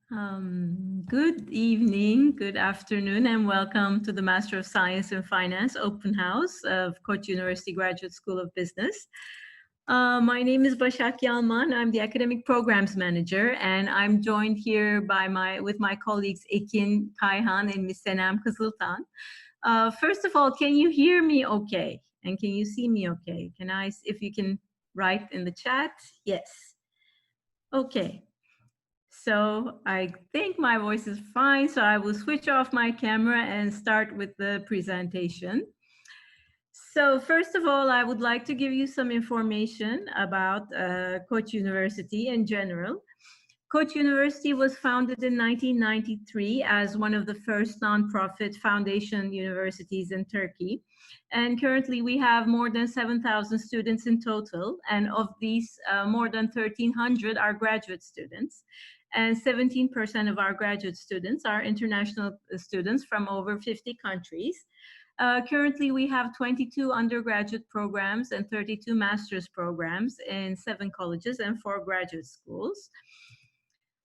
Good evening, good afternoon, and welcome to the Master of Science in Finance Open House of Koç University Graduate School of Business. My name is Başak Yalman. I'm the Academic Programs Manager, and I'm joined here with my colleagues Ekin Kayhan and Ms. Senem Kızıltan. First of all, can you hear me okay? And can you see me okay? If you can write in the chat? Yes. Okay. So I think my voice is fine, so I will switch off my camera and start with the presentation. So first of all, I would like to give you some information about Koç University in general. Koç University was founded in 1993 as one of the first nonprofit foundation universities in Turkey. And currently we have more than 7,000 students in total. And of these, more than 1,300 are graduate students. And 17% of our graduate students are international students from over 50 countries. Currently, we have 22 undergraduate programs and 32 master's programs in 7 colleges and 4 graduate schools.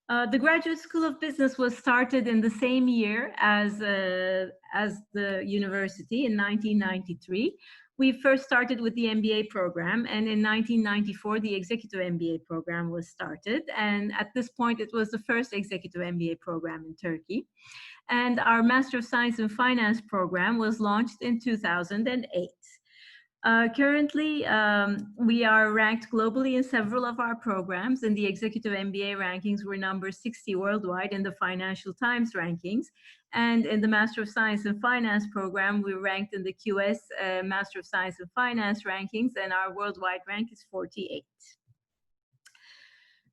The Graduate School of Business was started in the same year as the university in 1993. We first started with the MBA program, and in 1994, the Executive MBA program was started. And at this point, it was the first Executive MBA program in Turkey. And our Master of Science in Finance program was launched in 2008. Currently, we are ranked globally in several of our programs. In the Executive MBA rankings, we're number 60 worldwide in the Financial Times rankings. And in the Master of Science in Finance program, we're ranked in the QS Master of Science in Finance rankings, and our worldwide rank is 48.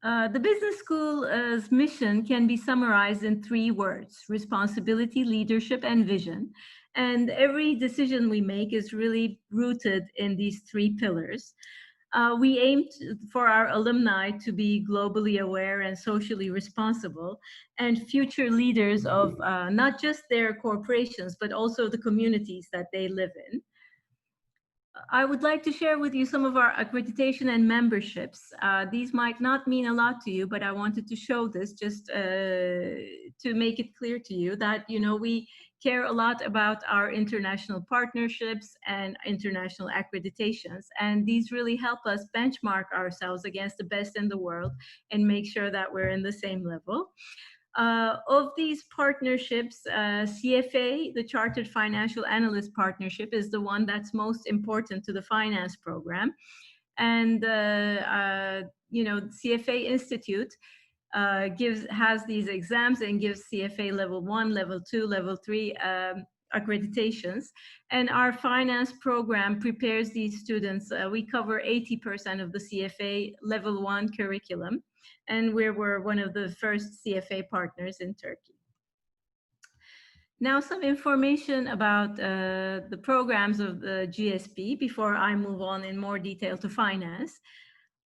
The business school's mission can be summarized in 3 words: responsibility, leadership, and vision. And every decision we make is really rooted in these 3 pillars. We aim for our alumni to be globally aware and socially responsible and future leaders of not just their corporations, but also the communities that they live in. I would like to share with you some of our accreditation and memberships. These might not mean a lot to you, but I wanted to show this just to make it clear to you that, we care a lot about our international partnerships and international accreditations. And these really help us benchmark ourselves against the best in the world and make sure that we're in the same level. Of these partnerships, CFA, the Chartered Financial Analyst Partnership, is the one that's most important to the finance program. And, CFA Institute has these exams and gives CFA level 1, level 2, level 3 accreditations. And our finance program prepares these students. We cover 80% of the CFA level 1 curriculum. And we were one of the first CFA partners in Turkey. Now, some information about the programs of the GSP before I move on in more detail to finance.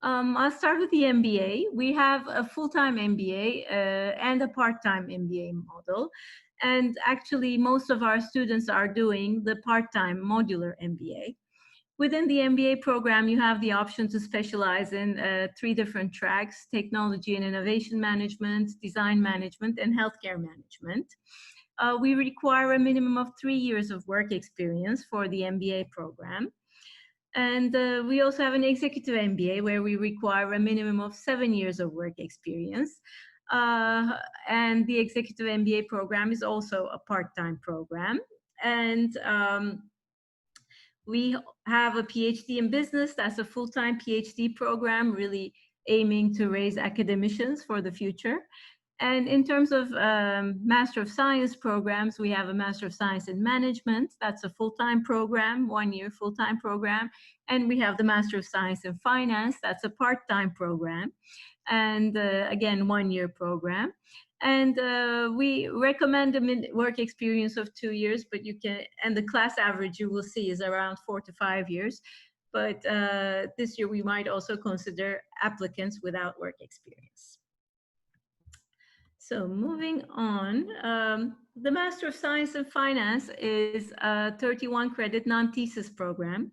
I'll start with the MBA. We have a full-time MBA and a part-time MBA model. And actually, most of our students are doing the part-time modular MBA. Within the MBA program, you have the option to specialize in 3 different tracks: technology and innovation management, design management, and healthcare management. We require a minimum of 3 years of work experience for the MBA program. And we also have an executive MBA where we require a minimum of 7 years of work experience. And the executive MBA program is also a part-time program. And we have a PhD in business. That's a full-time PhD program, really aiming to raise academicians for the future. And in terms of Master of Science programs, we have a Master of Science in Management. That's a full-time program, 1-year full-time program. And we have the Master of Science in Finance. That's a part-time program. And again, 1-year program. And we recommend a work experience of 2 years, but and the class average you will see is around 4 to 5 years. But this year we might also consider applicants without work experience. So moving on, the Master of Science in Finance is a 31 credit non-thesis program.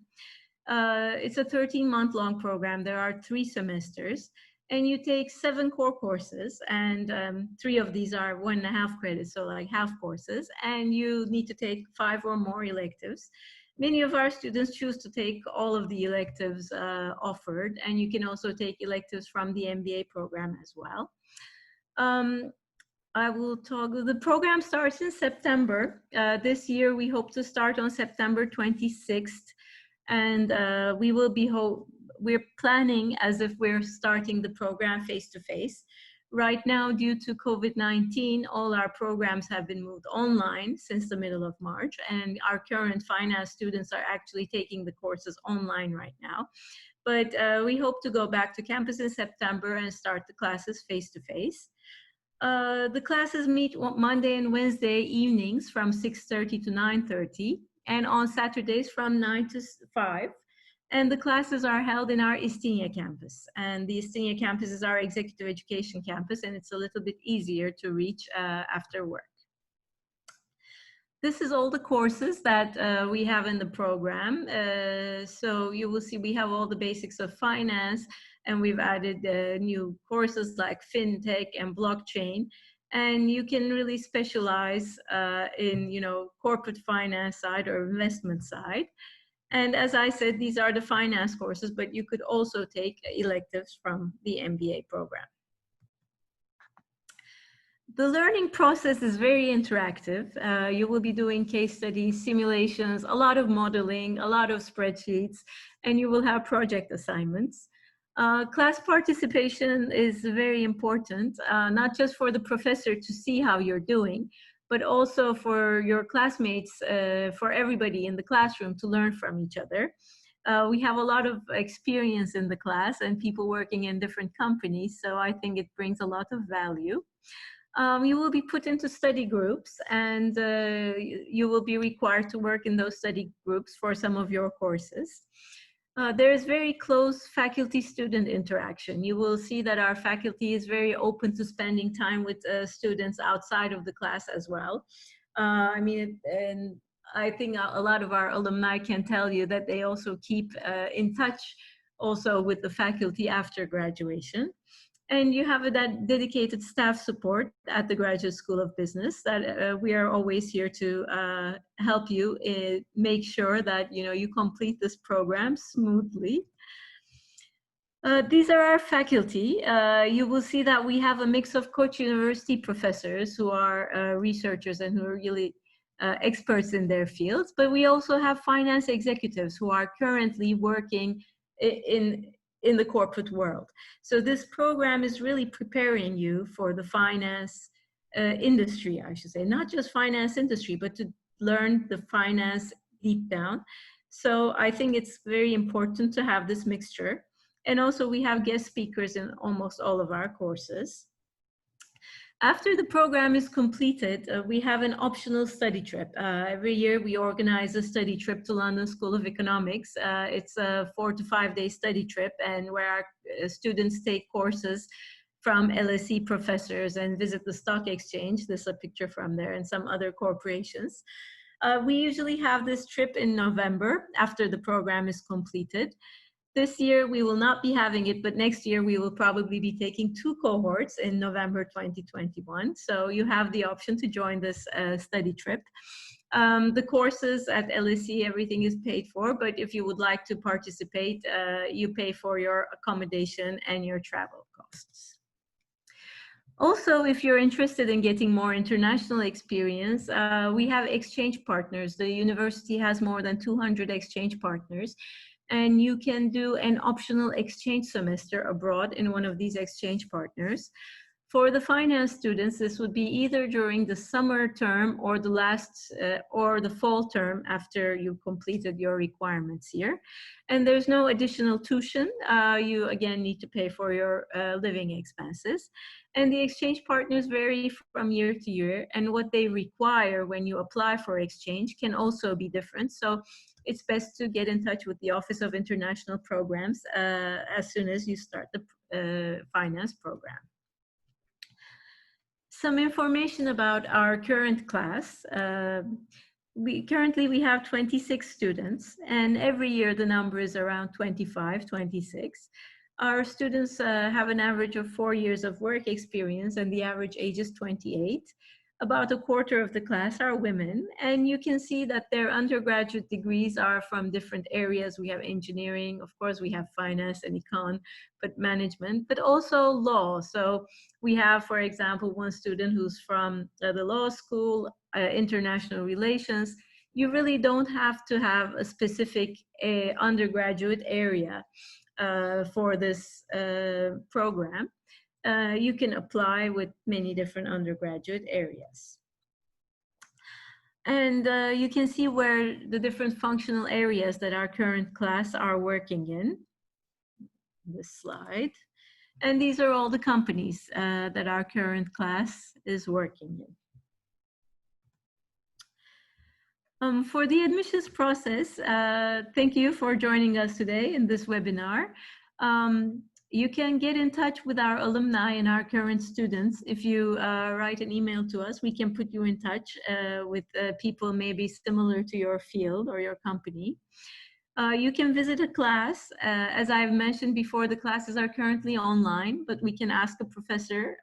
It's a 13-month long program. There are 3 semesters. and you take 7 core courses, and 3 of these are 1.5 credits, so like half courses, and you need to take 5 or more electives. Many of our students choose to take all of the electives offered, and you can also take electives from the MBA program as well. I will talk. The program starts in September. This year, we hope to start on September 26th, and we're planning as if we're starting the program face-to-face. Right now, due to COVID-19, all our programs have been moved online since the middle of March, and our current finance students are actually taking the courses online right now. But we hope to go back to campus in September and start the classes face-to-face. The classes meet Monday and Wednesday evenings from 6:30 to 9:30, and on Saturdays from 9 to 5. And the classes are held in our Istinye campus. And the Istinye campus is our executive education campus, and it's a little bit easier to reach after work. This is all the courses that we have in the program. So you will see we have all the basics of finance, and we've added new courses like fintech and blockchain. And you can really specialize in, corporate finance side or investment side. And as I said, these are the finance courses, but you could also take electives from the MBA program. The learning process is very interactive. You will be doing case studies, simulations, a lot of modeling, a lot of spreadsheets, and you will have project assignments. Class participation is very important, not just for the professor to see how you're doing, but also for your classmates, for everybody in the classroom to learn from each other. We have a lot of experience in the class and people working in different companies, so I think it brings a lot of value. You will be put into study groups, and you will be required to work in those study groups for some of your courses. There is very close faculty-student interaction. You will see that our faculty is very open to spending time with students outside of the class as well. And I think a lot of our alumni can tell you that they also keep in touch also with the faculty after graduation. And you have a dedicated staff support at the Graduate School of Business that we are always here to help you make sure that you complete this program smoothly. These are our faculty. You will see that we have a mix of Koç University professors who are researchers and who are really experts in their fields, but we also have finance executives who are currently working in the corporate world. So this program is really preparing you for the finance industry, I should say, not just finance industry, but to learn the finance deep down. So I think it's very important to have this mixture. And also we have guest speakers in almost all of our courses. After the program is completed, we have an optional study trip. Every year we organize a study trip to London School of Economics. It's a 4 to 5 day study trip, and where our students take courses from LSE professors and visit the stock exchange. This is a picture from there, and some other corporations. We usually have this trip in November after the program is completed. This year, we will not be having it, but next year we will probably be taking 2 cohorts in November 2021. So you have the option to join this study trip. The courses at LSE, everything is paid for, but if you would like to participate, you pay for your accommodation and your travel costs. Also, if you're interested in getting more international experience, we have exchange partners. The university has more than 200 exchange partners. And you can do an optional exchange semester abroad in one of these exchange partners. For the finance students, this would be either during the summer term or the fall term after you completed your requirements here. And there's no additional tuition. You again need to pay for your living expenses. And the exchange partners vary from year to year, and what they require when you apply for exchange can also be different. So it's best to get in touch with the Office of International Programs as soon as you start the finance program. Some information about our current class. Currently we have 26 students, and every year the number is around 25, 26. Our students have an average of 4 years of work experience, and the average age is 28. About a quarter of the class are women, and you can see that their undergraduate degrees are from different areas. We have engineering, of course, we have finance and econ, but management, but also law. So we have, for example, one student who's from the law school, international relations. You really don't have to have a specific undergraduate area for this program. You can apply with many different undergraduate areas. And you can see where the different functional areas that our current class are working in this slide. And these are all the companies that our current class is working in. For the admissions process, thank you for joining us today in this webinar. You can get in touch with our alumni and our current students. If you write an email to us, we can put you in touch with people maybe similar to your field or your company. You can visit a class. As I've mentioned before, the classes are currently online, but we can ask a professor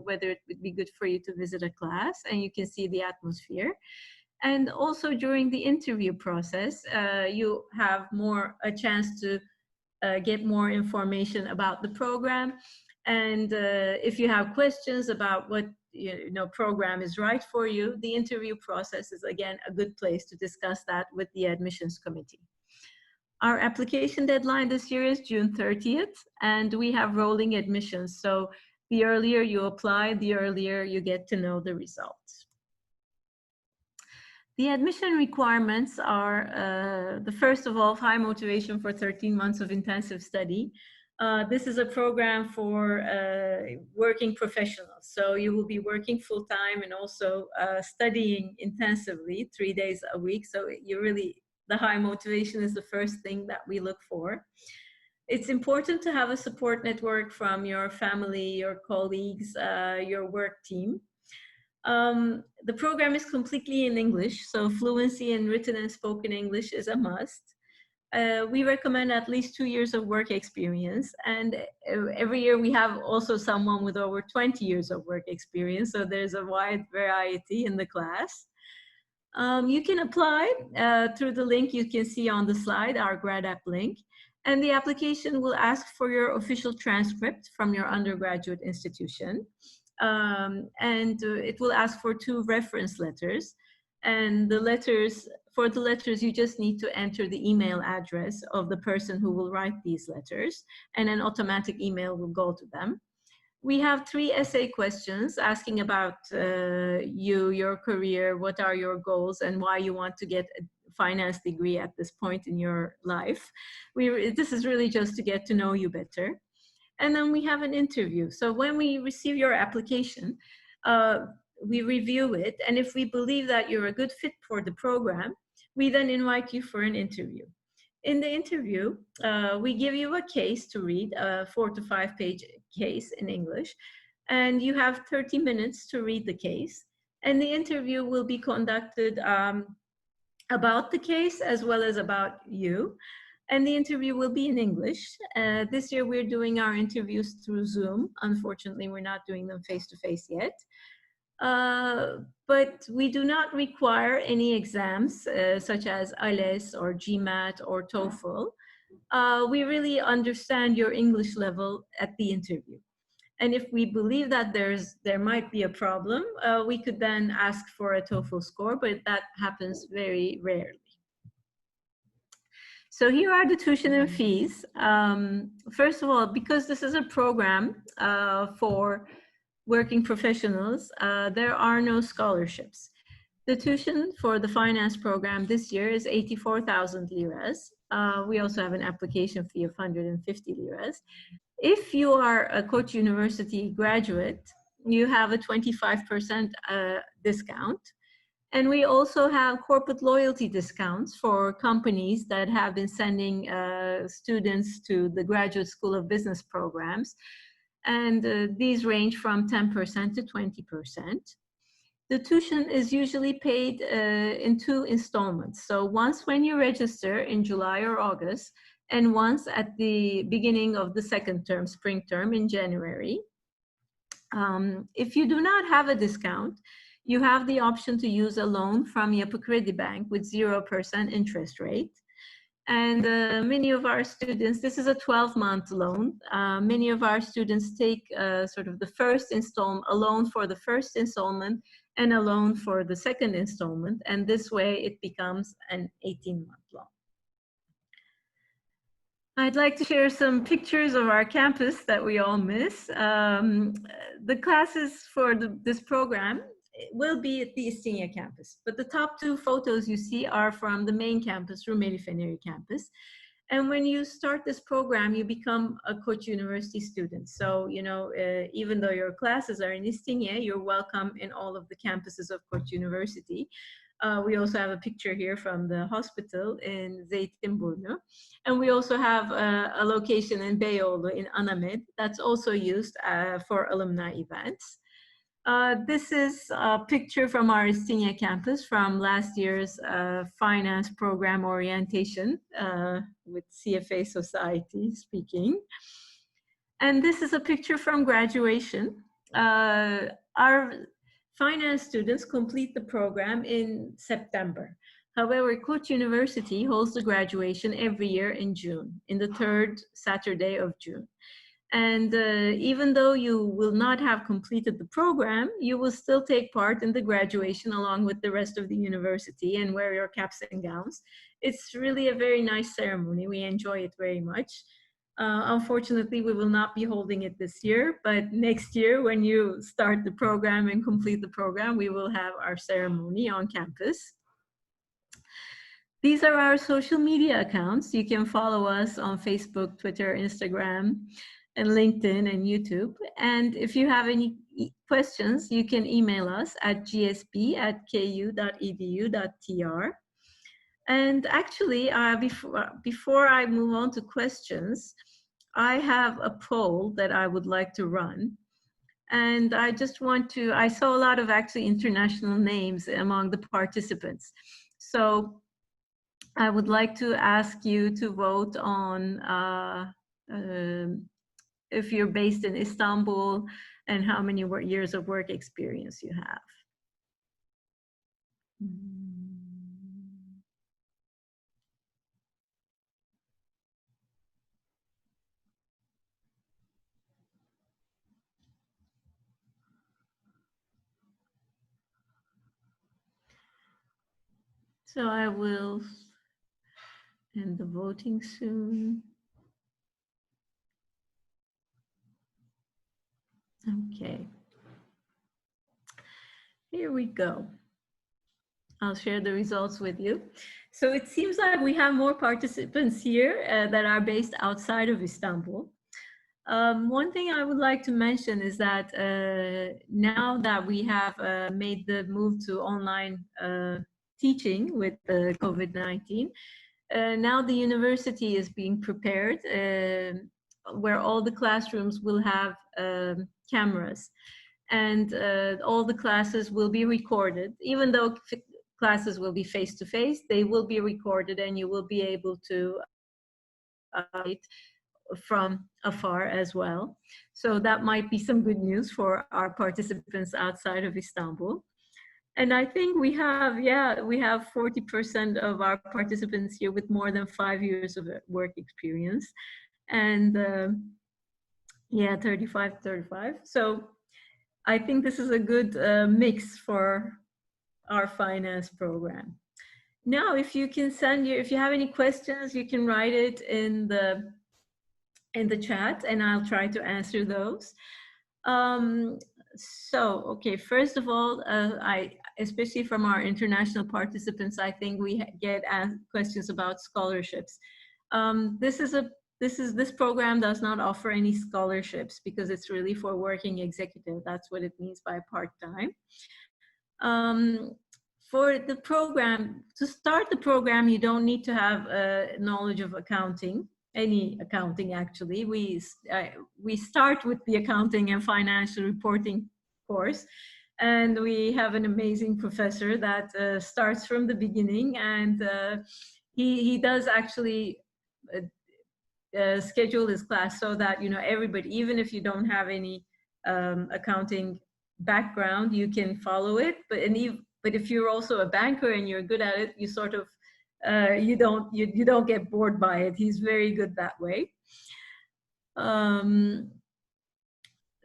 whether it would be good for you to visit a class, and you can see the atmosphere. And also during the interview process, you have a chance to get more information about the program. And if you have questions about what program is right for you, the interview process is again a good place to discuss that with the admissions committee. Our application deadline this year is June 30th, and we have rolling admissions. So the earlier you apply, the earlier you get to know the results. The admission requirements are, the first of all, high motivation for 13 months of intensive study. This is a program for working professionals. So you will be working full-time and also studying intensively 3 days a week. So the high motivation is the first thing that we look for. It's important to have a support network from your family, your colleagues, your work team. The program is completely in English, so fluency in written and spoken English is a must. We recommend at least 2 years of work experience, and every year we have also someone with over 20 years of work experience, so there's a wide variety in the class. You can apply through the link you can see on the slide, our grad app link, and the application will ask for your official transcript from your undergraduate institution. And it will ask for 2 reference letters, and for the letters you just need to enter the email address of the person who will write these letters, and an automatic email will go to them. We have 3 essay questions asking about your career, what are your goals, and why you want to get a finance degree at this point in your life. This is really just to get to know you better. And then we have an interview. So when we receive your application, we review it. And if we believe that you're a good fit for the program, we then invite you for an interview. In the interview, we give you a case to read, a 4 to 5 page case in English. And you have 30 minutes to read the case. And the interview will be conducted about the case as well as about you. And the interview will be in English. This year we're doing our interviews through Zoom. Unfortunately, we're not doing them face-to-face yet. But we do not require any exams such as IELTS or GMAT or TOEFL. We really understand your English level at the interview. And if we believe that there might be a problem, we could then ask for a TOEFL score, but that happens very rarely. So here are the tuition and fees. First of all, because this is a program for working professionals, there are no scholarships. The tuition for the finance program this year is 84,000 liras. We also have an application fee of 150 liras. If you are a Koç University graduate, you have a 25% discount. And we also have corporate loyalty discounts for companies that have been sending students to the Graduate School of Business programs. And these range from 10% to 20%. The tuition is usually paid in 2 installments. So once when you register in July or August, and once at the beginning of the second term, spring term in January. If you do not have a discount, you have the option to use a loan from Yapı Kredi Bank with 0% interest rate. And many of our students, this is a 12-month loan. Many of our students take sort of the first installment, a loan for the first installment and a loan for the second installment. And this way it becomes an 18-month loan. I'd like to share some pictures of our campus that we all miss. The classes for this program will be at the İstinye campus, but the top two photos you see are from the main campus, Rumeli Feneri campus. And when you start this program, you become a Koç University student. So, you know, even though your classes are in İstinye, you're welcome in all of the campuses of Koç University. We also have a picture here from the hospital in Zeytinburnu. And we also have a location in Beyoğlu in Anamed that's also used for alumni events. This is a picture from our İstinye campus from last year's finance program orientation with CFA Society speaking. And this is a picture from graduation. Our finance students complete the program in September. However, Koç University holds the graduation every year in June, in the third Saturday of June. And even though you will not have completed the program, you will still take part in the graduation along with the rest of the university and wear your caps and gowns. It's really a very nice ceremony. We enjoy it very much. Unfortunately, we will not be holding it this year, but next year when you start the program and complete the program, we will have our ceremony on campus. These are our social media accounts. You can follow us on Facebook, Twitter, Instagram, and LinkedIn and YouTube. And if you have any questions, you can email us at gsp@ku.edu.tr. And actually, before I move on to questions, I have a poll that I would like to run. And I just want to, I saw a lot of actually international names among the participants. So I would like to ask you to vote on if you're based in Istanbul and how many years of work experience you have. So I will end the voting soon. Okay. Here we go. I'll share the results with you. So it seems like we have more participants here that are based outside of Istanbul. One thing I would like to mention is that now that we have made the move to online teaching with COVID-19, now the university is being prepared where all the classrooms will have cameras, and all the classes will be recorded. Even though classes will be face-to-face, they will be recorded and you will be able to from afar as well. So that might be some good news for our participants outside of Istanbul. And I think we have, yeah, we have 40% of our participants here with more than 5 years of work experience. And yeah, 35. So I think this is a good mix for our finance program. Now, if you can if you have any questions, you can write it in the chat and I'll try to answer those. So, okay, first of all, especially from our international participants, I think we get asked questions about scholarships. This program does not offer any scholarships because it's really for working executive. That's what it means by part-time. For the program, to start the program, you don't need to have knowledge of accounting, any accounting actually. We start with the accounting and financial reporting course, and we have an amazing professor that starts from the beginning, and he does actually schedule his class so that, you know, everybody, even if you don't have any accounting background, you can follow it. But if you're also a banker and you're good at it, you sort of you don't get bored by it. He's very good that way.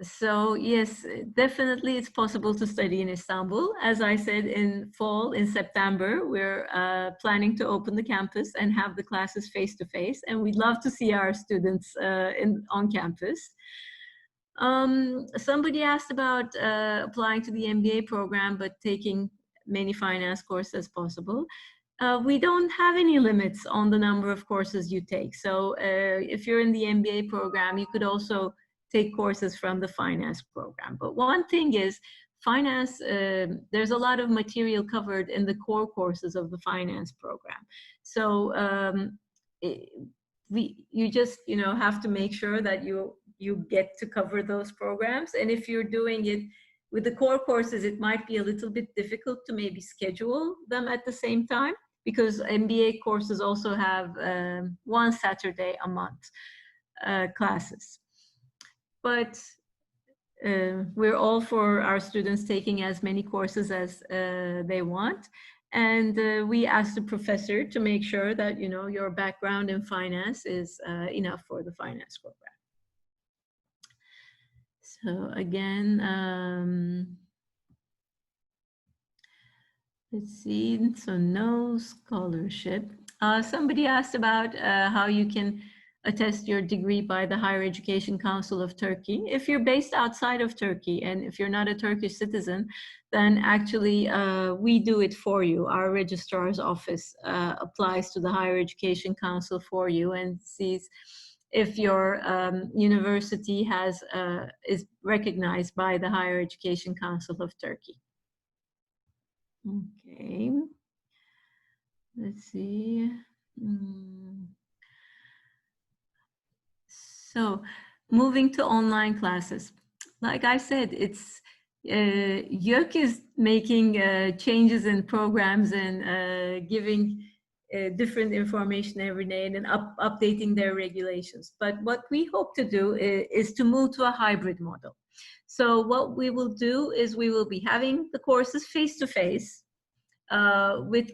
So yes, definitely it's possible to study in Istanbul. As I said, in fall, in September, we're planning to open the campus and have the classes face to face. And we'd love to see our students on campus. Somebody asked about applying to the MBA program, but taking many finance courses as possible. We don't have any limits on the number of courses you take. So if you're in the MBA program, you could also take courses from the finance program. But one thing is, finance, there's a lot of material covered in the core courses of the finance program. So you just, you know, have to make sure that you get to cover those programs. And if you're doing it with the core courses, it might be a little bit difficult to maybe schedule them at the same time, because MBA courses also have one Saturday a month classes. But we're all for our students taking as many courses as they want. And we ask the professor to make sure that, you know, your background in finance is enough for the finance program. So again, let's see, so no scholarship. Somebody asked about how you can attest your degree by the Higher Education Council of Turkey. If you're based outside of Turkey and if you're not a Turkish citizen, then actually we do it for you. Our registrar's office applies to the Higher Education Council for you and sees if your university is recognized by the Higher Education Council of Turkey. Okay, let's see. So moving to online classes, like I said, it's YÖK is making changes in programs and giving different information every day and then updating their regulations. But what we hope to do is to move to a hybrid model. So what we will do is we will be having the courses face-to-face with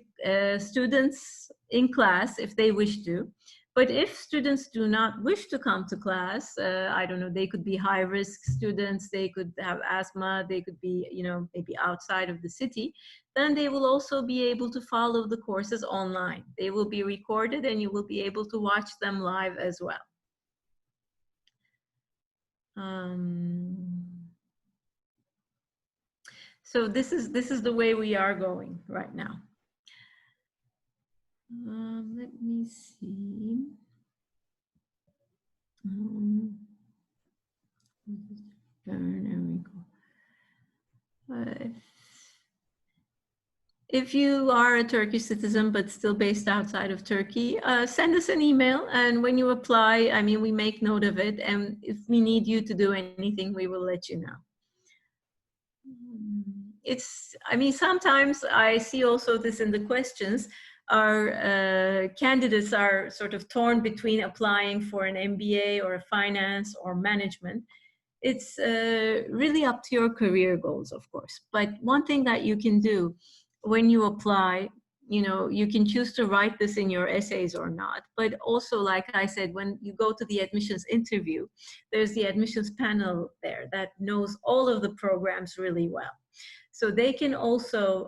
students in class if they wish to. But if students do not wish to come to class, I don't know, they could be high-risk students, they could have asthma, they could be, you know, maybe outside of the city, then they will also be able to follow the courses online. They will be recorded and you will be able to watch them live as well. So this is the way we are going right now. Let me see. There we go. If you are a Turkish citizen but still based outside of Turkey, send us an email, and when you apply, I mean, we make note of it, and if we need you to do anything, we will let you know. I mean, sometimes I see also this in the questions. Our candidates are sort of torn between applying for an MBA or a finance or management. It's really up to your career goals, of course. But one thing that you can do when you apply, you know, you can choose to write this in your essays or not. But also, like I said, when you go to the admissions interview, there's the admissions panel there that knows all of the programs really well. So they can also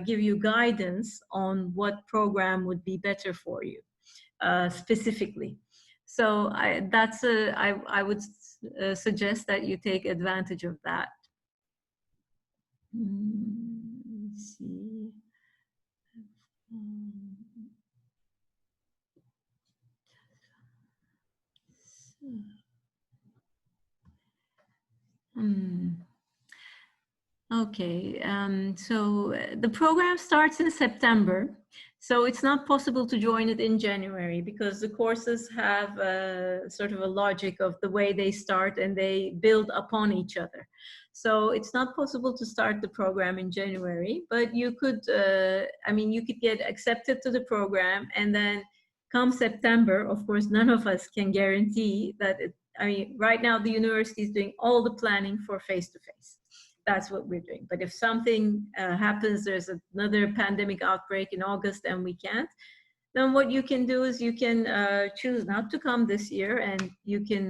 give you guidance on what program would be better for you specifically. So I would suggest that you take advantage of that. Let's see. Okay, so the program starts in September, so it's not possible to join it in January because the courses have sort of a logic of the way they start and they build upon each other. So it's not possible to start the program in January, but you could, I mean, you could get accepted to the program and then come September, of course, none of us can guarantee that. Right now the university is doing all the planning for face-to-face. That's what we're doing. But if something happens, there's another pandemic outbreak in August and we can't, then what you can do is you can choose not to come this year, and you can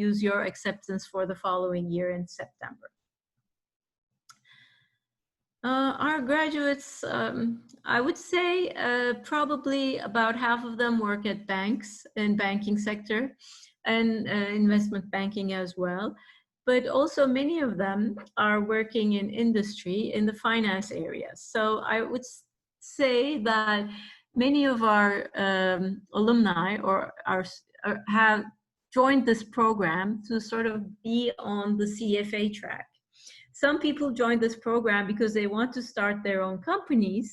use your acceptance for the following year in September. Our graduates, I would say probably about half of them work at banks in banking sector and investment banking as well. But also many of them are working in industry in the finance area. So I would say that many of our alumni have joined this program to sort of be on the CFA track. Some people join this program because they want to start their own companies,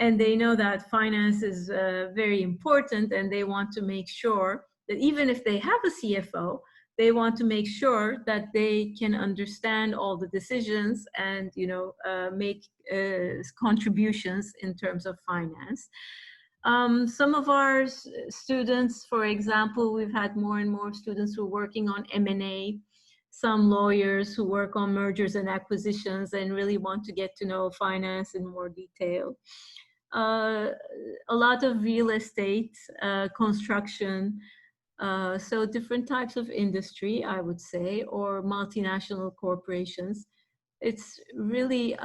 and they know that finance is very important, and they want to make sure that even if they have a CFO, they want to make sure that they can understand all the decisions and make contributions in terms of finance. Some of our students, for example, we've had more and more students who are working on M&A, some lawyers who work on mergers and acquisitions and really want to get to know finance in more detail. A lot of real estate, construction, so different types of industry, I would say, or multinational corporations. It's really,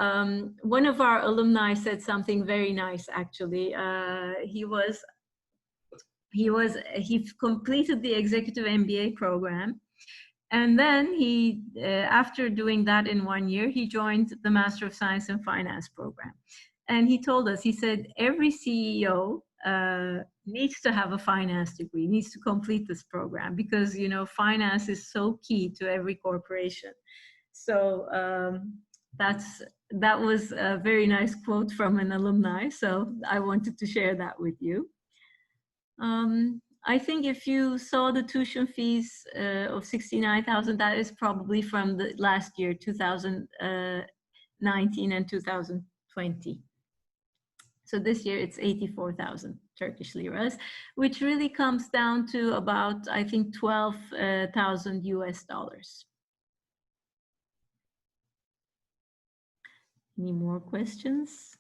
one of our alumni said something very nice, actually. He completed the executive MBA program. And then after doing that in 1 year, he joined the Master of Science in Finance program. And he told us, he said, every CEO needs to have a finance degree, needs to complete this program, because, finance is so key to every corporation. So that was a very nice quote from an alumni. So I wanted to share that with you. I think if you saw the tuition fees of 69,000, that is probably from the last year, 2019 and 2020. So this year it's 84,000 Turkish liras, which really comes down to about, I think, 12,000 US dollars. Any more questions?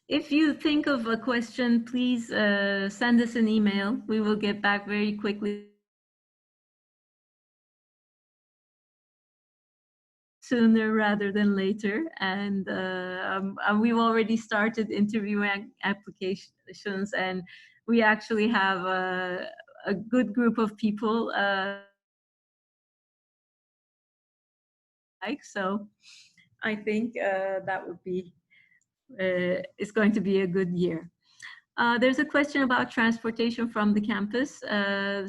If you think of a question, please send us an email. We will get back very quickly, sooner rather than later. And we've already started interviewing applications, and we actually have a good group of people. So I think that would be, it's going to be a good year. There's a question about transportation from the campus.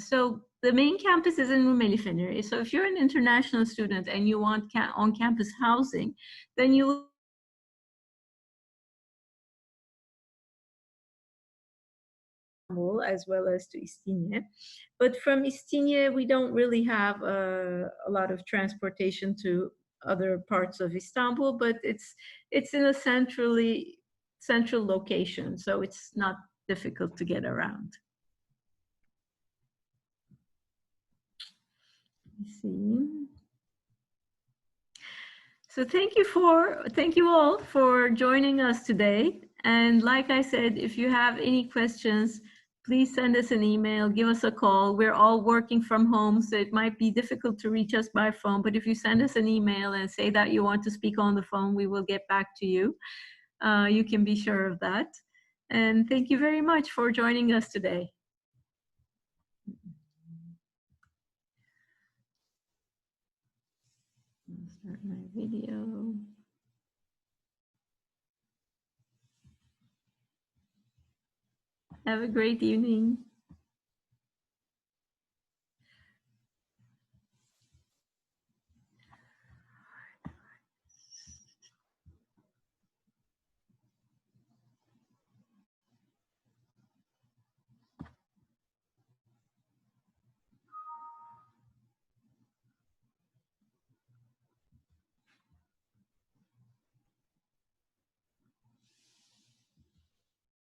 So the main campus is in Rumeli Feneri. So if you're an international student and you want on-campus housing, then you as well as to İstinye. But from İstinye, we don't really have a lot of transportation to other parts of Istanbul, but it's in a central location, so it's not difficult to get around. Let's see. So thank you all for joining us today. And like I said, if you have any questions, please send us an email, give us a call. We're all working from home, so it might be difficult to reach us by phone, but if you send us an email and say that you want to speak on the phone, we will get back to you. You can be sure of that. And thank you very much for joining us today. I'll start my video. Have a great evening.